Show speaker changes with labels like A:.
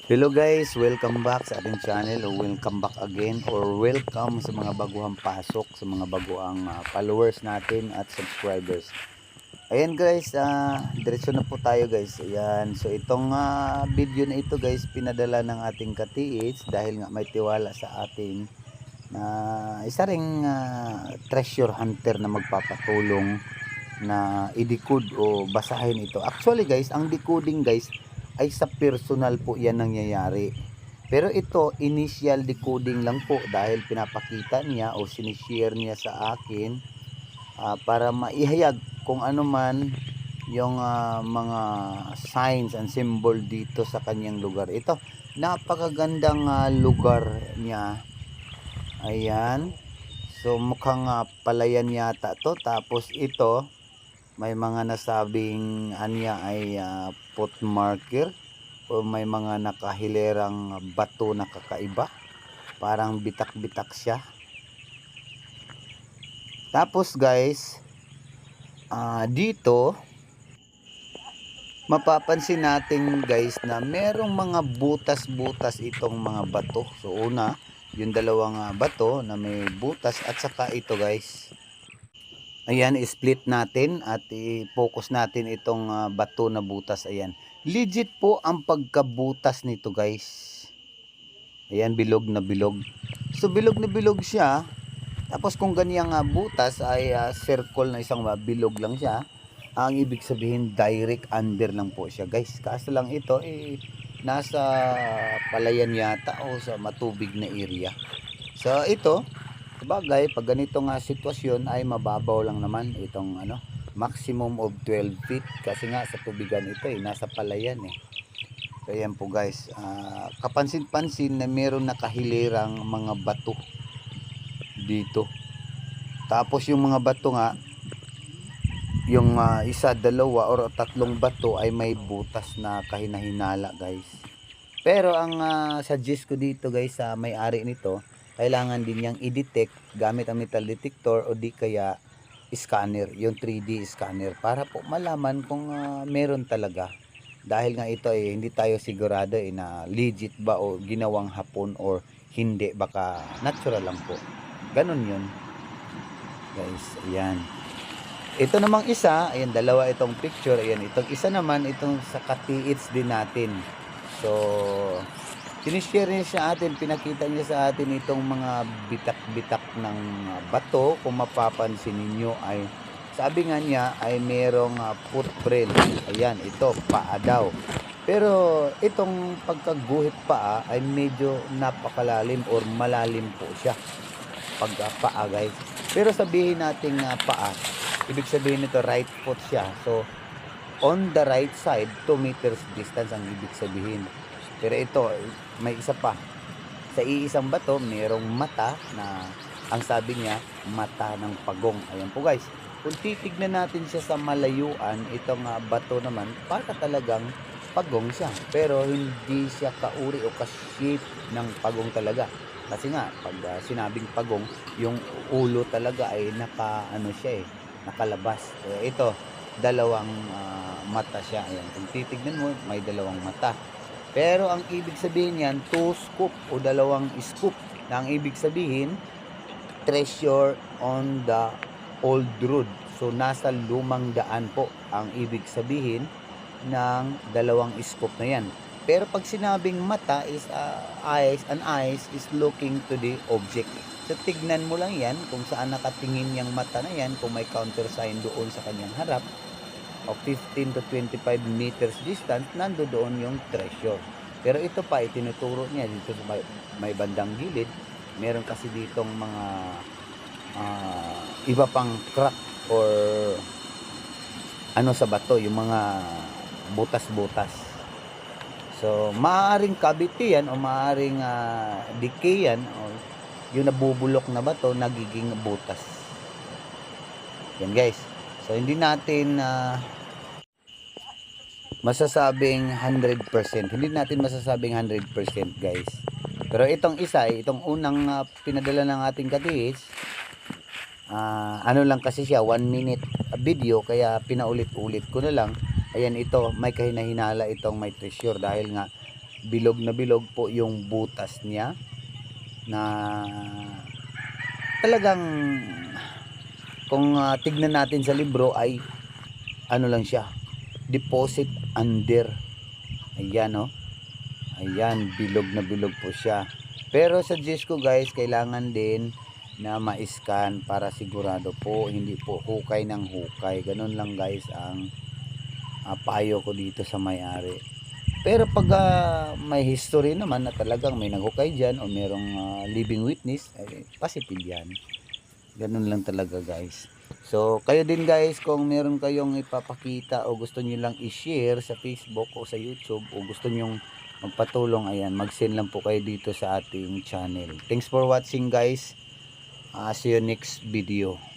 A: Hello guys, welcome back sa ating channel o welcome back again or welcome sa mga baguhang pasok, sa mga baguhang followers natin at subscribers. Ayan guys, diretso na po tayo guys. Ayan, so itong video na ito guys, pinadala ng ating katiits dahil nga may tiwala sa ating na isa ring treasure hunter na magpapatulong na i-decode o basahin ito. Actually guys, ang decoding guys ay sa personal po yan nangyayari. Pero ito, initial decoding lang po dahil pinapakita niya o sinishare niya sa akin para maihayag kung ano man yung mga signs and symbol dito sa kanyang lugar. Ito, napakagandang lugar niya. Ayan. So mukhang palayan yata to. Tapos ito, may mga nasabing anya ay foot marker o may mga nakahilerang bato na kakaiba, parang bitak-bitak siya. Tapos guys, dito mapapansin natin guys na merong mga butas-butas itong mga bato. So una, yung dalawang bato na may butas at saka ito guys. Ayan, split natin at i-focus natin itong bato na butas. Ayan. Legit po ang pagkabutas nito guys. Ayan, bilog na bilog. So bilog na bilog siya. Tapos kung ganyang butas ay circle na isang bilog lang siya, ang ibig sabihin direct under lang po siya guys. Kaso lang ito nasa palayan yata o sa matubig na area. So ito, sabagay, pag ganitong sitwasyon ay mababaw lang naman itong maximum of 12 feet kasi nga sa tubigan ito nasa palayan So ayan po guys, kapansin-pansin na meron nakahilirang mga bato dito. Tapos yung mga bato nga, yung isa, dalawa or tatlong bato ay may butas na kahinahinala guys. Pero ang suggest ko dito guys sa may-ari nito, kailangan din niyang i-detect gamit ang metal detector o di kaya scanner, yung 3D scanner para po malaman kung meron talaga. Dahil nga ito ay hindi tayo sigurado na legit ba o ginawang hapon or hindi, baka natural lang po. Ganun yun guys. Ayan. Ito namang isa, ayan, dalawa itong picture. Ayan, itong isa naman, itong sa katiits din natin. So, sinishare niya sa atin, pinakita niya sa atin itong mga bitak-bitak ng bato. Kung mapapansin ninyo ay, sabi nga niya ay merong footprint. Ayan, ito, paa daw. Pero itong pagkaguhit paa ay medyo napakalalim or malalim po siya. Pagpaa guys. Pero sabihin natin paa, ibig sabihin nito right foot siya. So, on the right side, 2 meters distance ang ibig sabihin. Pero ito, may isa pa. Sa iisang bato, mayroong mata na ang sabi niya, mata ng pagong. Ayan po guys. Kung titignan natin siya sa malayuan, itong bato naman, para talagang pagong siya. Pero hindi siya kauri o ka-shape ng pagong talaga. Kasi nga, pag sinabing pagong, yung ulo talaga ay nakalabas. Ito, dalawang mata siya. Ayan, kung titignan mo, may dalawang mata. Pero ang ibig sabihin yan, 2 scoop o dalawang scoop. Na ang ibig sabihin, treasure on the old road. So, nasa lumang daan po ang ibig sabihin ng dalawang scoop na yan. Pero pag sinabing mata is an eyes is looking to the object. So, tignan mo lang yan kung saan nakatingin yung mata na yan, kung may counter sign doon sa kanyang harap, o 15 to 25 meters distance, nando doon yung treasure. Pero ito pa, itinuturo niya dito sa may bandang gilid. Meron kasi ditong mga iba pang crack or sa bato, yung mga butas-butas. So, maaaring cavity yan o maaaring decay yan o yung nabubulok na bato nagiging butas. Yan guys. So, hindi natin masasabing 100%. Hindi natin masasabing 100% guys. Pero itong isa, itong unang pinadala ng ating katiis, ano lang kasi siya, 1 minute video, kaya pinaulit-ulit ko na lang. Ayan, ito, may kahinahinala itong may treasure dahil nga bilog na bilog po yung butas niya, na talagang kung tignan natin sa libro ay ano lang siya, deposit under. Ayan oh. Ayan, bilog na bilog po siya. Pero suggest ko guys, kailangan din na ma-scan para sigurado po, hindi po hukay ng hukay. Ganun lang guys ang payo ko dito sa may-ari. Pero pag may history naman na talagang may naghukay dyan o merong living witness, positive yan. Ganun lang talaga guys. So kayo din guys, kung meron kayong ipapakita o gusto nyo lang i-share sa Facebook o sa YouTube, o gusto nyong magpatulong, ayan, mag-send lang po kayo dito sa ating channel. Thanks for watching guys. See you next video.